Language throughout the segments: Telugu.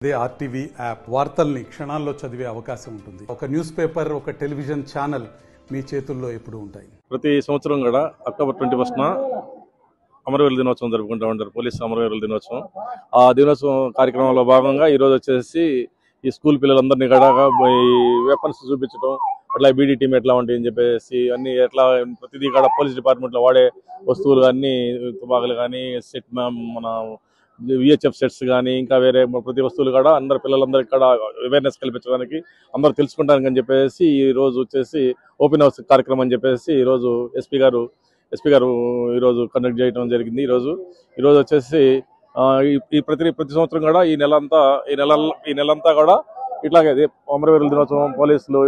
అదే ఆర్టీవీ యాప్ వార్తల్ని క్షణాల్లో చదివే అవకాశం ఉంటుంది. ఒక న్యూస్ పేపర్, ఒక టెలివిజన్ ఛానల్ మీ చేతుల్లో ఎప్పుడూ ఉంటాయి. ప్రతి సంవత్సరం కూడా అక్టోబర్ 21న అమరవీరుల దినోత్సవం జరుపుకుంటూ ఉంటారు. పోలీసు అమరవీరుల దినోత్సవం. ఆ దినోత్సవం కార్యక్రమంలో భాగంగా ఈ రోజు వచ్చేసి ఈ స్కూల్ పిల్లలందరినీ కూడా ఈ వెపన్స్ చూపించడం, అట్లా బీడీ టీం ఎట్లా ఉంటాయి అని చెప్పేసి అన్ని ఎట్లా ప్రతిదీ కూడా పోలీస్ డిపార్ట్మెంట్లో వాడే వస్తువులు అన్ని తుపాకులు కానీ సెట్ మన విహెచ్ఎఫ్ సెట్స్ కానీ ఇంకా వేరే ప్రతి వస్తువులు కూడా అందరు పిల్లలందరికీ కూడా అవేర్నెస్ కల్పించడానికి అందరూ తెలుసుకుంటానికి అని చెప్పేసి ఈ రోజు వచ్చేసి ఓపెన్ హౌస్ కార్యక్రమం అని చెప్పేసి ఈరోజు ఎస్పీ గారు ఈరోజు కండక్ట్ చేయడం జరిగింది. ఈరోజు వచ్చేసి ఈ ప్రతి సంవత్సరం కూడా ఈ నెలంతా కూడా ఇట్లాగే అమరవీరుల దినోత్సవం పోలీసులు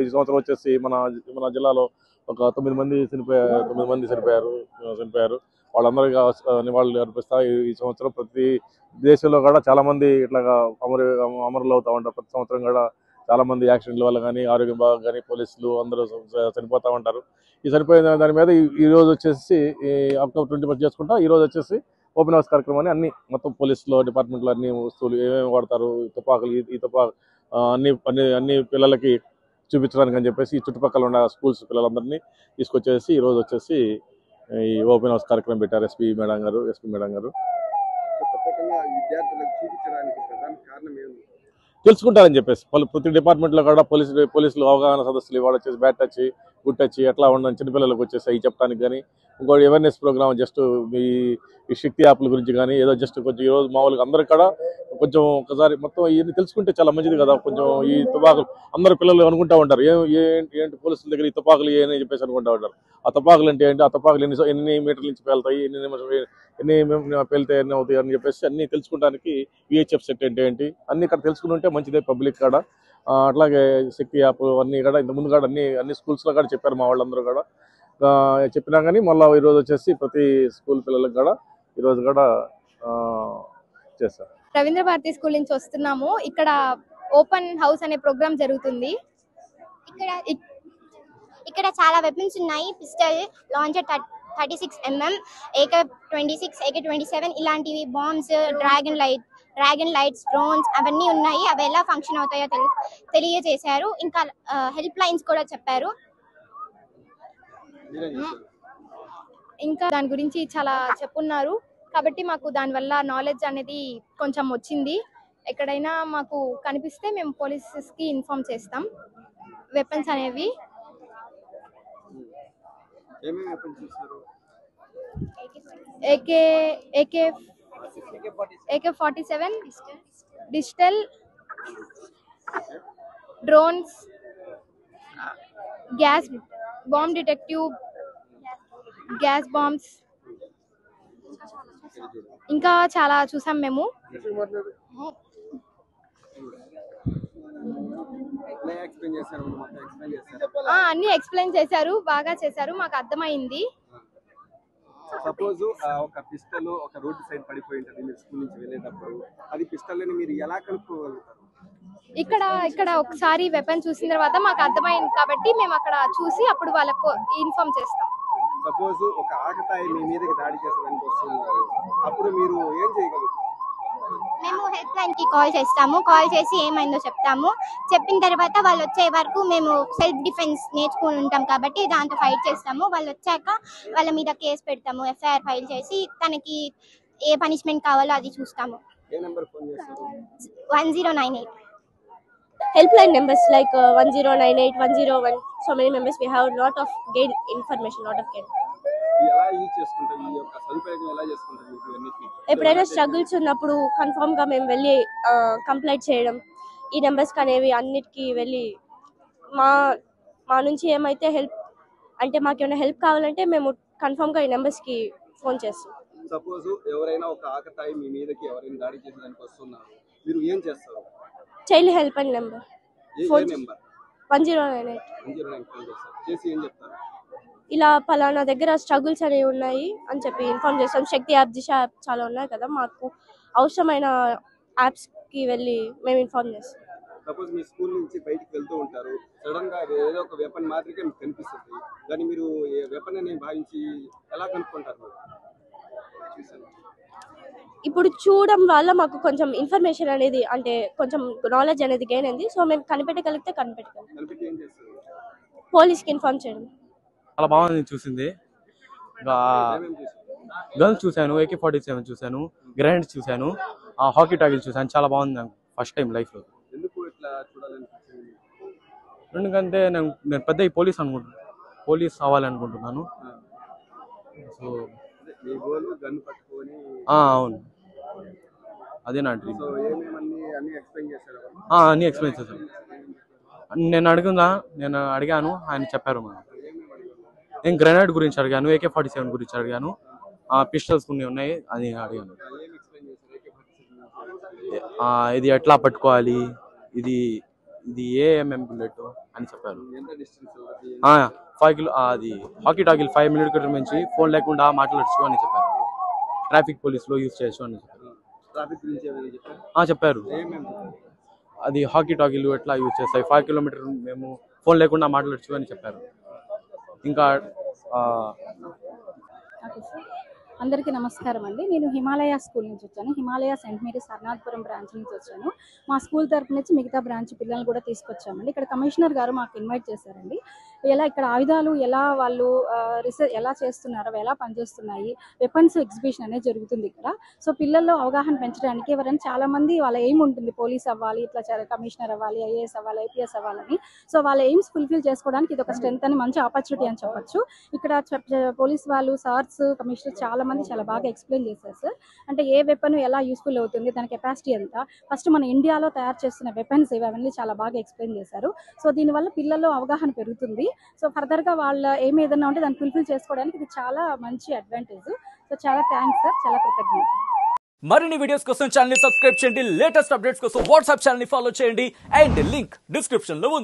ఈ సంవత్సరం వచ్చేసి మన జిల్లాలో ఒక 9 మంది చనిపోయారు. వాళ్ళందరికీ నివాళులు అర్పిస్తా ఈ సంవత్సరం ప్రతి దేశంలో కూడా చాలా మంది ఇట్లాగా అమరులు అవుతా ఉంటారు. ప్రతి సంవత్సరం కూడా చాలా మంది యాక్సిడెంట్ల వల్ల కానీ ఆరోగ్యం బాగా కానీ పోలీసులు అందరూ చనిపోతూ ఉంటారు. ఈ చనిపోయిన దాని మీద ఈ రోజు వచ్చేసి అక్టోబర్ 21 చేసుకుంటా ఈ రోజు వచ్చేసి ఓపెన్ హౌస్ కార్యక్రమాన్ని అన్ని మొత్తం పోలీసులో డిపార్ట్మెంట్లో అన్ని వస్తువులు ఏమేమి వాడతారు, తుపాకులు అన్ని పిల్లలకి చూపించడానికి అని చెప్పేసి ఈ చుట్టుపక్కల ఉన్న స్కూల్స్ పిల్లలందరినీ తీసుకొచ్చేసి ఈ రోజు వచ్చేసి ఈ ఓపెన్ హౌస్ కార్యక్రమం పెట్టారు ఎస్పీ మేడం గారు. తెలుసుకుంటారని చెప్పేసి ప్రతి డిపార్ట్మెంట్లో కూడా పోలీసులు అవగాహన సదస్సులు ఇవాళ వచ్చేసి బ్యాట్ టచ్, గుడ్ టచ్ ఎట్లా ఉండని చిన్నపిల్లలకు వచ్చేసి అవి చెప్పడానికి కానీ ఇంకోటి అవేర్నెస్ ప్రోగ్రామ్ జస్ట్ ఈ శక్తి యాప్ల గురించి కానీ ఏదో జస్ట్ కొంచెం ఈరోజు మామూలుగా అందరికి కూడా కొంచెం ఒకసారి మొత్తం ఇవన్నీ తెలుసుకుంటే చాలా మంచిది కదా. కొంచెం ఈ తుపాకులు అందరు పిల్లలు అనుకుంటా ఉంటారు ఏంటి పోలీసుల దగ్గర ఈ తుపాకులు అని చెప్పేసి అనుకుంటా ఉంటారు. ఆ తుపాకులు అంటే ఏంటి, ఆ తుపాకులు ఎన్ని మీటర్ల నుంచి పేలుతాయి, ఎన్ని పేలితే ఎన్ని అవుతాయి అని చెప్పేసి అన్ని తెలుసుకోవడానికి విహెచ్ఎఫ్ సెట్ అంటే ఏంటి అన్ని ఇక్కడ తెలుసుకుని ఉంటే మంచిదే పబ్లిక్ కూడా. అట్లాగే శక్తి యాప్ అన్ని కూడా ఇంతకుముందు కూడా అన్ని స్కూల్స్లో కూడా చెప్పారు మా వాళ్ళందరూ కూడా చెప్పినా కానీ మళ్ళీ ఈరోజు వచ్చేసి ప్రతి స్కూల్ పిల్లలకు కూడా ఈరోజు కూడా చేస్తారు. రవీంద్ర భారతి స్కూల్ నుంచి వస్తున్నాము. ఇక్కడ ఓపెన్ హౌస్ అనే ప్రోగ్రామ్ జరుగుతుంది. ఇక్కడ చాలా వెపన్స్ ఉన్నాయి. Pistol, launcher 36mm, AK-26, AK-27 ఇలాంటివి, బాంబ్స్, డ్రాగన్ లైట్స్, డ్రోన్స్ అవన్నీ ఉన్నాయి. అవి ఎలా ఫంక్షన్ అవుతాయో తెలియజేశారు. ఇంకా హెల్ప్ లైన్స్ కూడా చెప్పారు. ఇంకా దాని గురించి చాలా చెప్పున్నారు కాబట్టి మాకు దానివల్ల నాలెడ్జ్ అనేది కొంచెం వచ్చింది. ఎక్కడైనా మాకు కనిపిస్తే మేము పోలీసెస్కి ఇన్ఫార్మ్ చేస్తాం. వెపన్స్ అనేవి AK-47, digital, drones, gas bomb detective, gas bombs ఇంకా చాలా చూసాం మేము. అన్ని ఎక్స్ప్లెయిన్ చేశారు, బాగా చేశారు, మాకు అర్థమైంది. సపోజ్ ఒక పిస్టల్ ఒక రోడ్ సైడ్ పడిపోయి ఉంటుంది మీరు స్కూల్ నుంచి వెళ్ళేటప్పుడు, అది పిస్టల్ అని మీరు ఎలా కనుక్కోగలుగుతారు? ఇక్కడ ఒకసారి వెపన్ చూసిన తర్వాత మాకు అర్థమైంది కాబట్టి మేము అక్కడ చూసి అప్పుడు వాళ్ళకు ఇన్ఫార్మ్ చేస్తాం. సపోజ్ ఒక ఆకతాయి మీ మీదకి దాడి చేసేదానికి వస్తున్నారు, అప్పుడు మీరు ఏం చేయగలుగుతారు? మేము హెల్ప్ లైన్ కి కాల్ చేస్తాము. కాల్ చేసి ఏమైందో చెప్తాము. చెప్పిన తర్వాత వాళ్ళు వచ్చే వరకు మేము సెల్ఫ్ డిఫెన్స్ నేర్చుకుని ఉంటాం కాబట్టి దాంతో ఫైట్ చేస్తాము. వాళ్ళు వచ్చాక వాళ్ళ మీద కేసు పెడతాము, ఎఫ్ఐఆర్ ఫైల్ చేసి తనకి ఏ పనిష్మెంట్ కావాలో అది చూస్తాము. 1098 helpline numbers like 1098, 101. So many numbers we have lot of gain information, lot of gain. ఎప్పుడైనా స్ట్రగుల్స్ ఉన్నప్పుడు కన్ఫర్మ్ గా మేము వెళ్ళి కంప్లైంట్ చేయడం, ఈ నెంబర్స్ అనేవి అన్నిటికీ వెళ్ళి మా నుంచి ఏమైతే హెల్ప్ అంటే మాకు ఏమైనా హెల్ప్ కావాలంటే మేము కన్ఫర్మ్ గా ఈ నెంబర్స్ కి ఫోన్ చేస్తాం. సపోజ్ ఎవరైనా ఒక ఆకతాయి మీ మీదకి ఎవరైనా దాడి చేసేదానికి వస్తున్నారు, మీరు ఏం చేస్తారు? చైల్డ్ హెల్ప్ లైన్ నెంబర్ 1098 చేసి ఏం చెప్తారు? ఇలా పలానా దగ్గర స్ట్రగుల్స్ అనేవి ఉన్నాయి అని చెప్పి ఇన్ఫార్మ్ చేస్తాం. శక్తి యాప్, దిశ యాప్ చాలా ఉన్నాయి కదా, మాకు అవసరమైన యాప్స్ కి వెళ్ళి మేము ఇన్ఫార్మ్ చేస్తాం. సపోజ్ మీ స్కూల్ నుంచి బయటికి వెళ్తూ ఉంటారు, సడన్ గా ఏదో ఒక వెపన్ మాదిరిగా మీకు కనిపిస్తుంది, దాన్ని మీరు వెపన్ అని భావించి ఎలా కనుక్కుంటారు? ఇప్పుడు చూడడం వల్ల మాకు కొంచెం ఇన్ఫర్మేషన్ అనేది అంటే కొంచెం నాలెడ్జ్ అనేది గెయిన్ అయింది. సో మేము కనిపెట్టగలిగితే కనిపెట్టగలం. కనిపెట్టి ఏం చేస్తారు? పోలీస్కి ఇన్ఫార్మ్ చేయడం. చాలా బాగుంది చూసింది. ఇంకా ఏమేమి చేస్తారు? గన్స్ చూశాను, AK-47 చూశాను, గ్రైండ్స్ చూశాను, హాకీ టాగిల్ చూశాను. చాలా బాగుంది నాకు ఫస్ట్ టైం లైఫ్లో. ఎందుకు ఇట్లా చూడాలనిపించింది? ఎందుకంటే నేను పెద్ద పోలీస్ అవ్వాలనుకుంటున్నాను. సో మీ గోల్ గన్ పట్టుకొని. అవును, అదే నా డ్రీమ్. సో ఏమేమన్నీ అన్ని ఎక్స్ప్లెయిన్ చేశారు? అన్నీ ఎక్స్ప్లెయిన్ చేశాను. నేను అడిగాను, ఆయన చెప్పారు. నేను గ్రెనేడ్ గురించి అడిగాను, AK-47 గురించి అడిగాను, పిస్టల్స్ కొన్ని ఉన్నాయి అది అడిగాను. ఏం ఎక్స్ప్లెయిన్ చేశారు? ఇది ఎట్లా పట్టుకోవాలి, ఇది AMM బుల్లెట్ అని చెప్పారు. ఎంత డిస్టెన్స్? 5 కిలో అది హాకీ టాగిల్ 5 మిలిమీటర్ నుంచి ఫోన్ లేకుండా మాట్లాడచ్చు అని చెప్పారు. ట్రాఫిక్ పోలీస్లో యూజ్ చేయొచ్చు అని చెప్పారు. ట్రాఫిక్ గురించి ఏమైనా చెప్పారు? చెప్పారు. ఏమేమి? అది హాకీ టాగిల్ ఎట్లా యూజ్ చేస్తాయి, 5 కిలోమీటర్ మేము ఫోన్ లేకుండా మాట్లాడచ్చు అని చెప్పారు. ఇంకా అందరికీ నమస్కారం అండి. నేను హిమాలయ స్కూల్ నుంచి వచ్చాను. Himalaya Saint Mary's Harnathapuram branch నుంచి వచ్చాను. మా స్కూల్ తరపు నుంచి మిగతా బ్రాంచ్ పిల్లల్ని కూడా తీసుకొచ్చామండి. ఇక్కడ కమిషనర్ గారు మాకు ఇన్వైట్ చేశారండి. ఇక్కడ ఆయుధాలు ఎలా వాళ్ళు రీసెర్చ్ ఎలా చేస్తున్నారో, ఎలా పనిచేస్తున్నాయి, వెపన్స్ ఎగ్జిబిషన్ అనేది జరుగుతుంది ఇక్కడ. సో పిల్లల్లో అవగాహన పెంచడానికి ఎవరైనా చాలామంది వాళ్ళ ఎయిమ్ ఉంటుంది, పోలీస్ అవ్వాలి, ఇట్లా కమిషనర్ అవ్వాలి, IAS అవ్వాలి, IPS అవ్వాలని. సో వాళ్ళ ఎయిమ్స్ ఫుల్ఫిల్ చేసుకోవడానికి ఇది ఒక స్ట్రెంత్ అని మంచి ఆపర్చునిటీ అని చెప్పొచ్చు. ఇక్కడ పోలీస్ వాళ్ళు సార్స్ కమిషనర్ చాలా బాగా ఎక్స్ప్లెయిన్ చేశారు సార్. అంటే ఏ వెపన్ ఎలా యూస్ఫుల్ అవుతుంది, దాని కెపాసిటీ ఎంత, ఫస్ట్ మన ఇండియాలో తయారు చేస్తున్న వెపన్స్ ఇవన్నీ చాలా బాగా ఎక్స్ప్లెయిన్ చేశారు. సో దీనివల్ల పిల్లల్లో అవగాహన పెరుగుతుంది. సో ఫర్దర్గా వాళ్ళ ఏం ఏదైనా ఉంటే దాన్ని ఫుల్ఫిల్ చేసుకోవడానికి ఇది చాలా మంచి అడ్వాంటేజ్. సో చాలా థ్యాంక్స్ సార్, చాలా కృతజ్ఞతలు. మరిన్ని వీడియోస్ కోసం ఛానల్ ని సబ్స్క్రైబ్ చేయండి. లేటెస్ట్ అప్డేట్స్ కోసం వాట్సాప్ ఛానల్ ని ఫాలో చేయండి. అండ్ లింక్ డిస్క్రిప్షన్ లో ఉంది.